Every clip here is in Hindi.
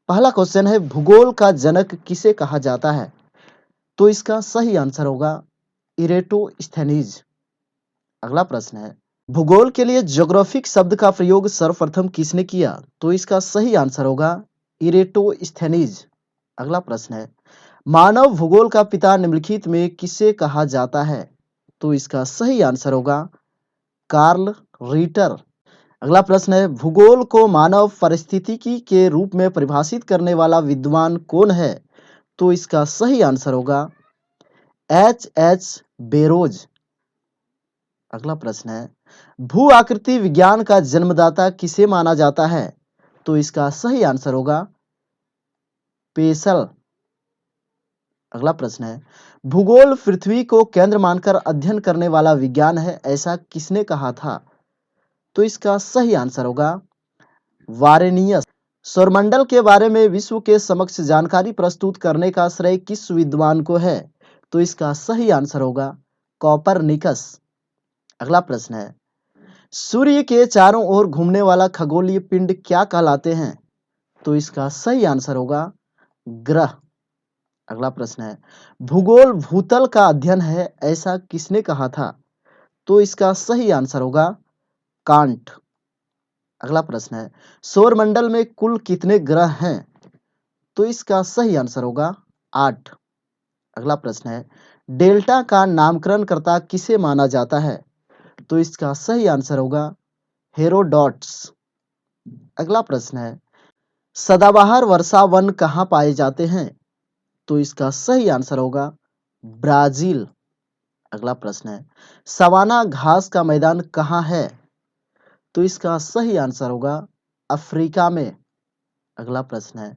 पहला क्वेश्चन है, भूगोल का जनक किसे कहा जाता है? तो इसका सही आंसर होगा इरेटोस्थेनीज। अगला प्रश्न है, भूगोल के लिए ज्योग्राफिक शब्द का प्रयोग सर्वप्रथम किसने किया? तो इसका सही आंसर होगा इरेटोस्थेनीज। अगला प्रश्न है, मानव भूगोल का पिता निम्नलिखित में किसे कहा जाता है? तो इसका सही आंसर होगा कार्ल रीटर। अगला प्रश्न है, भूगोल को मानव पारिस्थितिकी के रूप में परिभाषित करने वाला विद्वान कौन है? तो इसका सही आंसर होगा एच बेरोज। अगला प्रश्न है, भू आकृति विज्ञान का जन्मदाता किसे माना जाता है? तो इसका सही आंसर होगा पेसल। अगला प्रश्न है, भूगोल पृथ्वी को केंद्र मानकर अध्ययन करने वाला विज्ञान है, ऐसा किसने कहा था? तो इसका सही आंसर होगा वारेनियस। सौरमंडल के बारे में विश्व के समक्ष जानकारी प्रस्तुत करने का श्रेय किस विद्वान को है? तो इसका सही आंसर होगा कोपरनिकस। अगला प्रश्न है, सूर्य के चारों ओर घूमने वाला खगोलीय पिंड क्या कहलाते हैं? तो इसका सही आंसर होगा ग्रह। अगला प्रश्न है, भूगोल भूतल का अध्ययन है, ऐसा किसने कहा था? तो इसका सही आंसर होगा कांट। अगला प्रश्न है, सौरमंडल में कुल कितने ग्रह हैं? तो इसका सही आंसर होगा 8। अगला प्रश्न है, डेल्टा का नामकरण कर्ता किसे माना जाता है? तो इसका सही आंसर होगा हेरोडोटस। अगला प्रश्न है, सदाबहार वर्षा वन कहाँ पाए जाते हैं? तो इसका सही आंसर होगा ब्राजील। अगला प्रश्न है, सवाना घास का मैदान कहाँ है? तो इसका सही आंसर होगा अफ्रीका में। अगला प्रश्न है,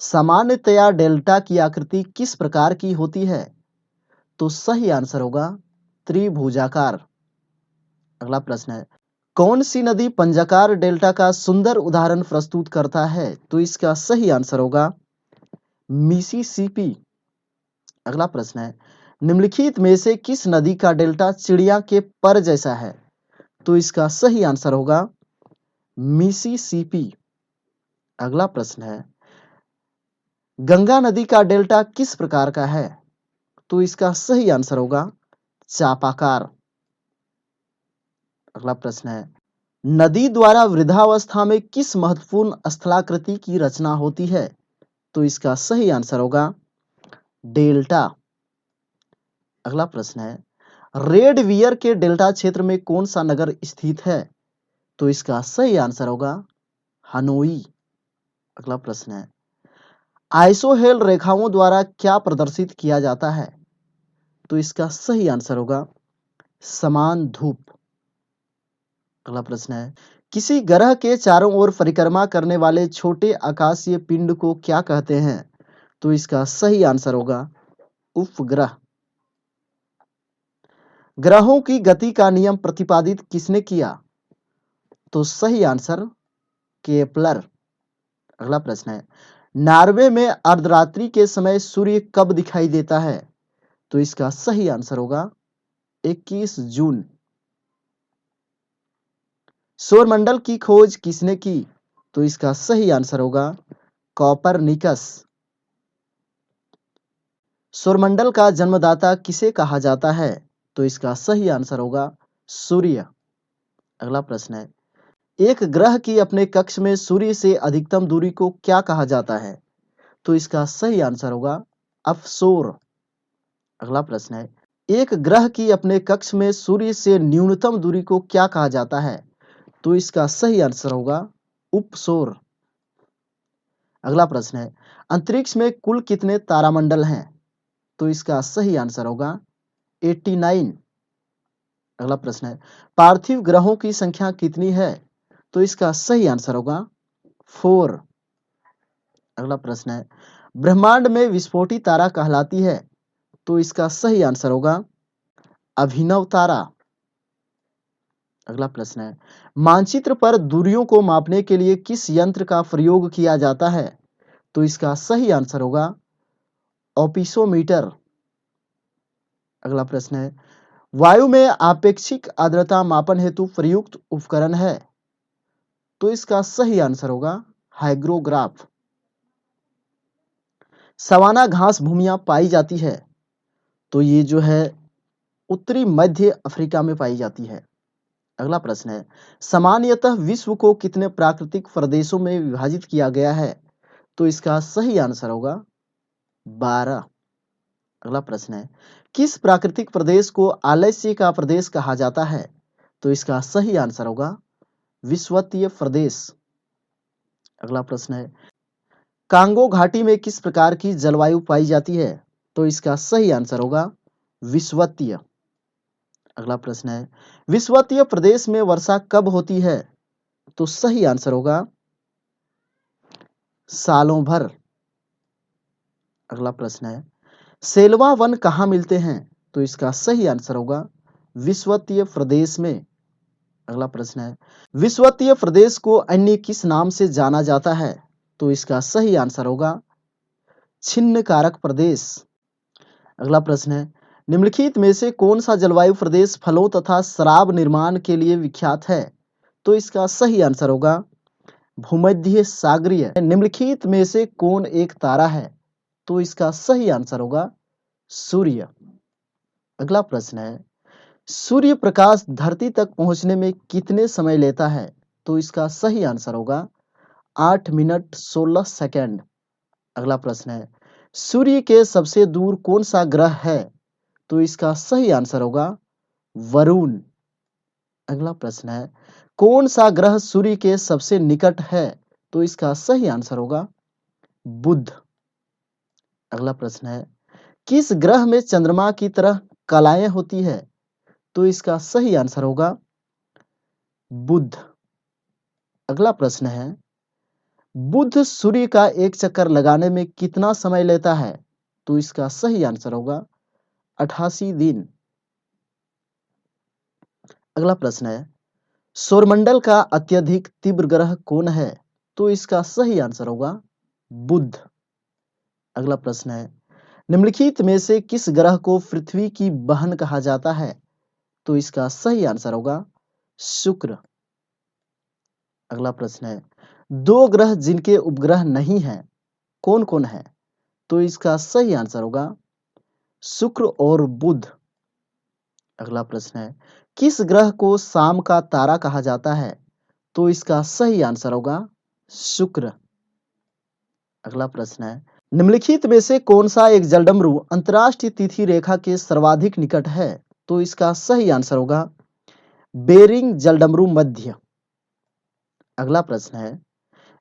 सामान्यतया डेल्टा की आकृति किस प्रकार की होती है? तो सही आंसर होगा त्रिभुजाकार। अगला प्रश्न है, कौन सी नदी पंजाकार डेल्टा का सुंदर उदाहरण प्रस्तुत करता है? तो इसका सही आंसर होगा मिसिसिपी। अगला प्रश्न है, निम्नलिखित में से किस नदी का डेल्टा चिड़िया के पर जैसा है? तो इसका सही आंसर होगा मिसिसिपी। अगला प्रश्न है, गंगा नदी का डेल्टा किस प्रकार का है? तो इसका सही आंसर होगा चापाकार। अगला प्रश्न है, नदी द्वारा वृद्धावस्था में किस महत्वपूर्ण स्थलाकृति की रचना होती है? तो इसका सही आंसर होगा डेल्टा। अगला प्रश्न है, रेड वियर के डेल्टा क्षेत्र में कौन सा नगर स्थित है? तो इसका सही आंसर होगा हनोई। अगला प्रश्न है, आइसोहेल रेखाओं द्वारा क्या प्रदर्शित किया जाता है? तो इसका सही आंसर होगा समान धूप। अगला प्रश्न है, किसी ग्रह के चारों ओर परिक्रमा करने वाले छोटे आकाशीय पिंड को क्या कहते हैं? तो इसका सही आंसर होगा उपग्रह। ग्रहों की गति का नियम प्रतिपादित किसने किया? तो सही आंसर केपलर। अगला प्रश्न है, नॉर्वे में अर्धरात्रि के समय सूर्य कब दिखाई देता है? तो इसका सही आंसर होगा 21 जून। सौरमंडल की खोज किसने की? तो इसका सही आंसर होगा कोपरनिकस। सौरमंडल का जन्मदाता किसे कहा जाता है? तो इसका सही आंसर होगा सूर्य। अगला प्रश्न है, एक ग्रह की अपने कक्ष में सूर्य से अधिकतम दूरी को क्या कहा जाता है? तो इसका सही आंसर होगा अफसोर। अगला प्रश्न है, एक ग्रह की अपने कक्ष में सूर्य से न्यूनतम दूरी को क्या कहा जाता है? तो इसका सही आंसर होगा उपसौर। अगला प्रश्न है, अंतरिक्ष में कुल कितने तारामंडल हैं? तो इसका सही आंसर होगा 89। अगला प्रश्न है, पार्थिव ग्रहों की संख्या कितनी है? तो इसका सही आंसर होगा 4। अगला प्रश्न है, ब्रह्मांड में विस्फोटी तारा कहलाती है? तो इसका सही आंसर होगा अभिनव तारा। अगला प्रश्न है, मानचित्र पर दूरियों को मापने के लिए किस यंत्र का प्रयोग किया जाता है? तो इसका सही आंसर होगा ओपिसोमीटर। अगला प्रश्न है, वायु में आपेक्षिक आर्द्रता मापन हेतु प्रयुक्त उपकरण है? तो इसका सही आंसर होगा हाइग्रोग्राफ। सवाना घास भूमियां पाई जाती है? तो ये जो है उत्तरी मध्य अफ्रीका में पाई जाती है। अगला प्रश्न है, सामान्यतः विश्व को कितने प्राकृतिक प्रदेशों में विभाजित किया गया है? तो इसका सही आंसर होगा 12। अगला प्रश्न है, किस प्राकृतिक प्रदेश को आलस्य का प्रदेश कहा जाता है? तो इसका सही आंसर होगा विषुवतीय प्रदेश। अगला प्रश्न है, कांगो घाटी में किस प्रकार की जलवायु पाई जाती है? तो इसका सही आंसर होगा विषुवतीय। अगला प्रश्न है, विषुवतीय प्रदेश में वर्षा कब होती है? तो सही आंसर होगा सालों भर। अगला प्रश्न है, सेलवा वन कहाँ मिलते हैं? तो इसका सही आंसर होगा विषुवतीय प्रदेश में। अगला प्रश्न है, विषुवतीय प्रदेश को अन्य किस नाम से जाना जाता है? तो इसका सही आंसर होगा छिन्न कारक प्रदेश। अगला प्रश्न है, निम्नलिखित में से कौन सा जलवायु प्रदेश फलों तथा शराब निर्माण के लिए विख्यात है? तो इसका सही आंसर होगा भूमध्य सागरीय। निम्नलिखित में से कौन एक तारा है? तो इसका सही आंसर होगा सूर्य। अगला प्रश्न है, सूर्य प्रकाश धरती तक पहुंचने में कितने समय लेता है? तो इसका सही आंसर होगा 8 मिनट 16 सेकंड। अगला प्रश्न है, सूर्य के सबसे दूर कौन सा ग्रह है? तो इसका सही आंसर होगा वरुण। अगला प्रश्न है, कौन सा ग्रह सूर्य के सबसे निकट है? तो इसका सही आंसर होगा बुध। अगला प्रश्न है, किस ग्रह में चंद्रमा की तरह कलाएं होती है? तो इसका सही आंसर होगा बुध। अगला प्रश्न है, बुध सूर्य का एक चक्कर लगाने में कितना समय लेता है? तो इसका सही आंसर होगा 88 दिन। अगला प्रश्न है, सौरमंडल का अत्यधिक तीव्र ग्रह कौन है? तो इसका सही आंसर होगा बुध। अगला प्रश्न है, निम्नलिखित में से किस ग्रह को पृथ्वी की बहन कहा जाता है? तो इसका सही आंसर होगा शुक्र। अगला प्रश्न है, दो ग्रह जिनके उपग्रह नहीं हैं, कौन कौन है? तो इसका सही आंसर होगा शुक्र और बुध। अगला प्रश्न है, किस ग्रह को शाम का तारा कहा जाता है? तो इसका सही आंसर होगा शुक्र। अगला प्रश्न है, निम्नलिखित में से कौन सा एक जलडमरू अंतरराष्ट्रीय तिथि रेखा के सर्वाधिक निकट है? तो इसका सही आंसर होगा बेरिंग जलडमरू मध्य। अगला प्रश्न है,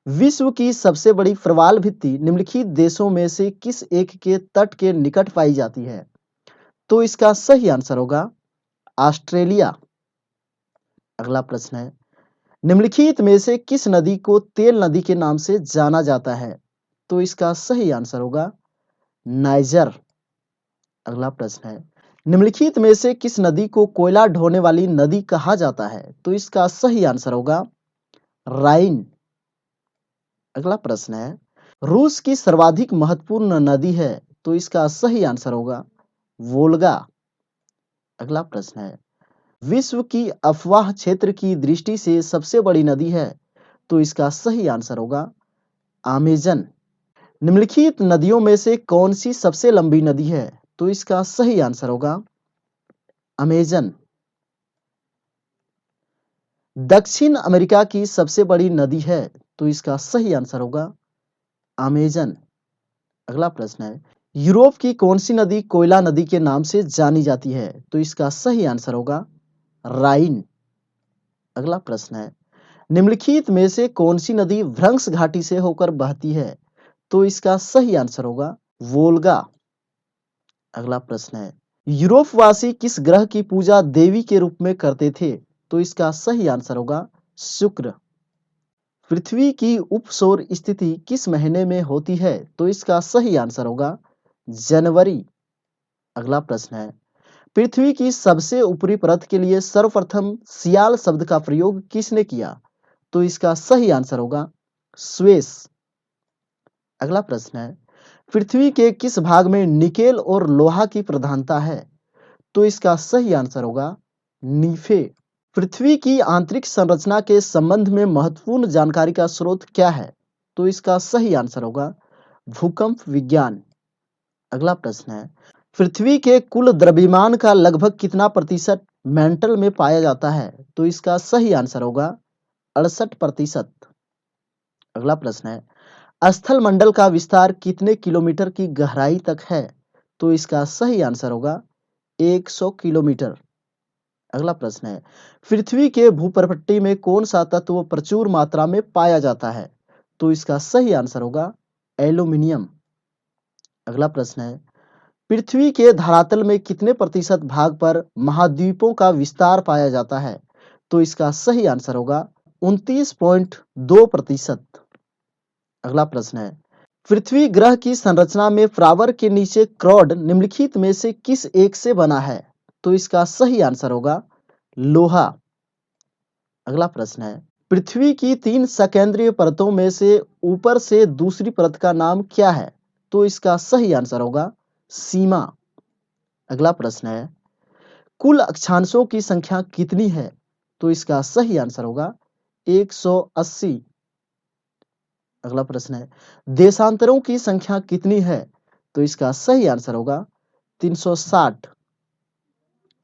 विश्व की सबसे बड़ी प्रवाल भित्ति निम्नलिखित देशों में से किस एक के तट के निकट पाई जाती है? तो इसका सही आंसर होगा ऑस्ट्रेलिया। अगला प्रश्न है, निम्नलिखित में से किस नदी को तेल नदी के नाम से जाना जाता है? तो इसका सही आंसर होगा नाइजर। अगला प्रश्न है, निम्नलिखित में से किस नदी को कोयला ढोने वाली नदी कहा जाता है? तो इसका सही आंसर होगा राइन। अगला प्रश्न है, रूस की सर्वाधिक महत्वपूर्ण नदी है, तो इसका सही आंसर होगा वोल्गा। अगला प्रश्न है, विश्व की अफवाह क्षेत्र की दृष्टि से सबसे बड़ी नदी है, तो इसका सही आंसर होगा अमेजन। निम्नलिखित नदियों में से कौन सी सबसे लंबी नदी है? तो इसका सही आंसर होगा अमेजन। दक्षिण अमेरिका की सबसे बड़ी नदी है, तो इसका सही आंसर होगा अमेजन। अगला प्रश्न है, यूरोप की कौन सी नदी कोयला नदी के नाम से जानी जाती है? तो इसका सही आंसर होगा राइन। अगला प्रश्न है, निम्नलिखित में से कौन सी नदी भ्रंश घाटी से होकर बहती है? तो इसका सही आंसर होगा वोल्गा। अगला प्रश्न है, यूरोपवासी किस ग्रह की पूजा देवी के रूप में करते थे? तो इसका सही आंसर होगा शुक्र। पृथ्वी की उपसौर स्थिति किस महीने में होती है? तो इसका सही आंसर होगा जनवरी। अगला प्रश्न है, पृथ्वी की सबसे ऊपरी परत के लिए सर्वप्रथम सियाल शब्द का प्रयोग किसने किया? तो इसका सही आंसर होगा स्वेस। अगला प्रश्न है, पृथ्वी के किस भाग में निकेल और लोहा की प्रधानता है? तो इसका सही आंसर होगा नीफे। पृथ्वी की आंतरिक संरचना के संबंध में महत्वपूर्ण जानकारी का स्रोत क्या है? तो इसका सही आंसर होगा भूकंप विज्ञान। अगला प्रश्न है, पृथ्वी के कुल द्रव्यमान का लगभग कितना प्रतिशत मेंटल में पाया जाता है? तो इसका सही आंसर होगा 68%। अगला प्रश्न है, स्थल मंडल का विस्तार कितने किलोमीटर की गहराई तक है? तो इसका सही आंसर होगा 100 किलोमीटर। अगला प्रश्न है, पृथ्वी के भूपर्पट्टी में कौन सा तत्व प्रचुर मात्रा में पाया जाता है? तो इसका सही आंसर होगा एल्यूमीनियम। अगला प्रश्न है, पृथ्वी के धरातल में कितने प्रतिशत भाग पर महाद्वीपों का विस्तार पाया जाता है? तो इसका सही आंसर होगा 29.2%। अगला प्रश्न है, पृथ्वी ग्रह की संरचना में फ्लावर के नीचे क्रॉड निम्नलिखित में से किस एक से बना है? तो इसका सही आंसर होगा लोहा। अगला प्रश्न है, पृथ्वी की 3 सकेंद्रीय परतों में से ऊपर से दूसरी परत का नाम क्या है? तो इसका सही आंसर होगा सीमा। अगला प्रश्न है, कुल अक्षांशों की संख्या कितनी है? तो इसका सही आंसर होगा 180। अगला प्रश्न है, देशांतरों की संख्या कितनी है? तो इसका सही आंसर होगा 360।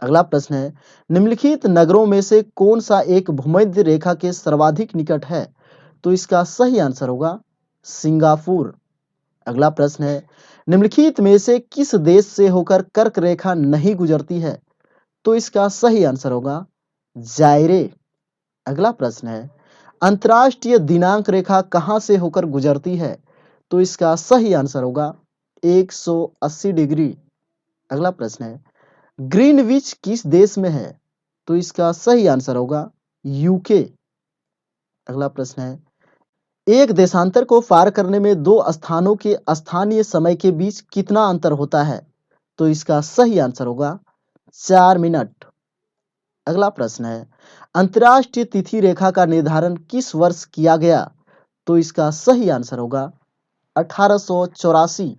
अगला प्रश्न है, निम्नलिखित नगरों में से कौन सा एक भूमध्य रेखा के सर्वाधिक निकट है? तो इसका सही आंसर होगा सिंगापुर। अगला प्रश्न है, निम्नलिखित में से किस देश से होकर कर्क रेखा नहीं गुजरती है? तो इसका सही आंसर होगा जायरे। अगला प्रश्न है, अंतर्राष्ट्रीय दिनांक रेखा कहां से होकर गुजरती है? तो इसका सही आंसर होगा 180 डिग्री। अगला प्रश्न है, ग्रीनविच किस देश में है? तो इसका सही आंसर होगा यूके। अगला प्रश्न है, एक देशांतर को पार करने में दो स्थानों के स्थानीय समय के बीच कितना अंतर होता है? तो इसका सही आंसर होगा 4 मिनट। अगला प्रश्न है, अंतर्राष्ट्रीय तिथि रेखा का निर्धारण किस वर्ष किया गया? तो इसका सही आंसर होगा 1884।